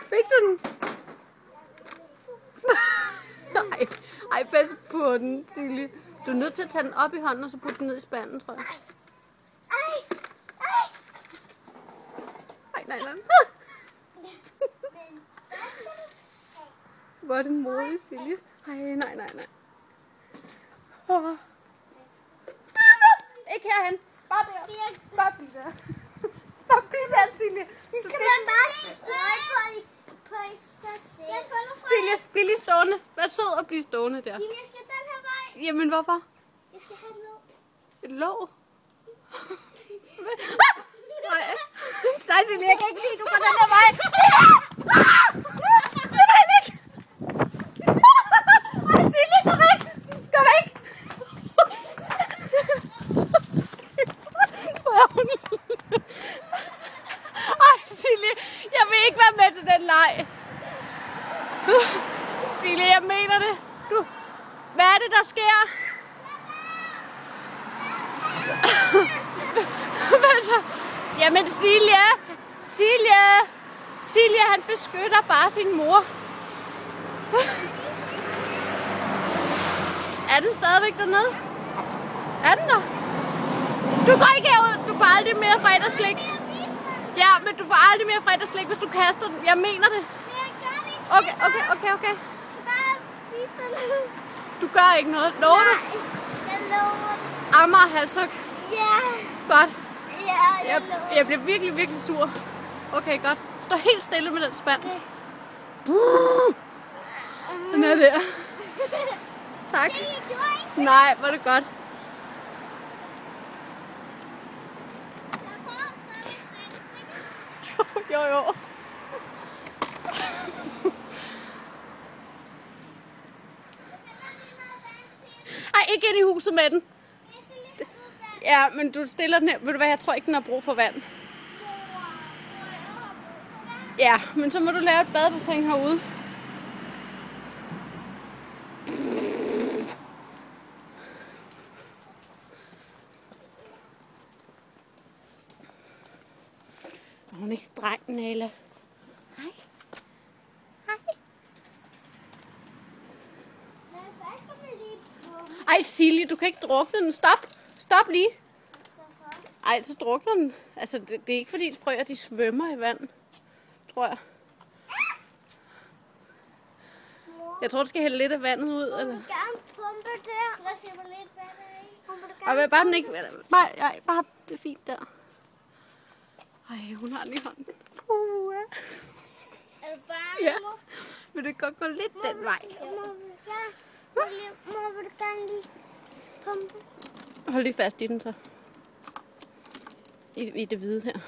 Fik du den? Ej, pas på den, Silje. Du er nødt til at tage den op i hånden, og så putte den ned i spanden, tror jeg. Nej. Hvor er det modigt, Silje. Nej. Ikke herhen. Bare der. Bare bliv der. Bare bliv der, Silje. Så skal man bare på sig selv. Silje, bliv lige stående. Vær sød og bliv stående der. Jeg skal den her vej. Jamen, hvorfor? Jeg skal have et låg. Et låg? Nej, Silje, jeg kan ikke lide, du går den her vej. Silje, gå væk. Gå væk. Ej, Silje, jeg vil ikke være med til den leg. Silje, jeg mener det. Hvad er det, der sker? Hvad så? Jamen, Silje, han beskytter bare sin mor. Er den stadigvæk dernede? Er den der? Du går ikke herud. Du får aldrig mere fredagsslik. Ja, men du får aldrig mere fredagsslik, hvis du kaster den. Jeg mener det. Okay. Du gør ikke noget. Lover du? Jeg lover det. Amager halshug. Ja. Godt. Ja, jeg lover. Jeg bliver virkelig, virkelig sur. Okay, godt. Stå helt stille med den spand. Den er der. Tak. Nej, var det godt. Jo. Ej, ikke ind i huset med den. Ja, men du stiller den her. Ved du hvad, jeg tror ikke, den har brug for vand. Ja, men så må du lave et badebassin herude. Hun er ikke streng, Nala. Hej. Ej, Silje, du kan ikke drukne den. Stop lige. Ej, så drukner den. Altså, det er ikke fordi frøer, de svømmer i vand. Tror jeg. Jeg tror, du skal hælde lidt af vandet ud. Eller? Du gerne pumpe der. Lad os se, hvor lidt vand er i. Og bare den ikke... Bare det er fint der. Ej, hun har den i hånden. Er du bare? Ja. Vil du godt gå lidt den vej? Må du gerne lige pumpe? Hold lige fast i den så. I det hvide her.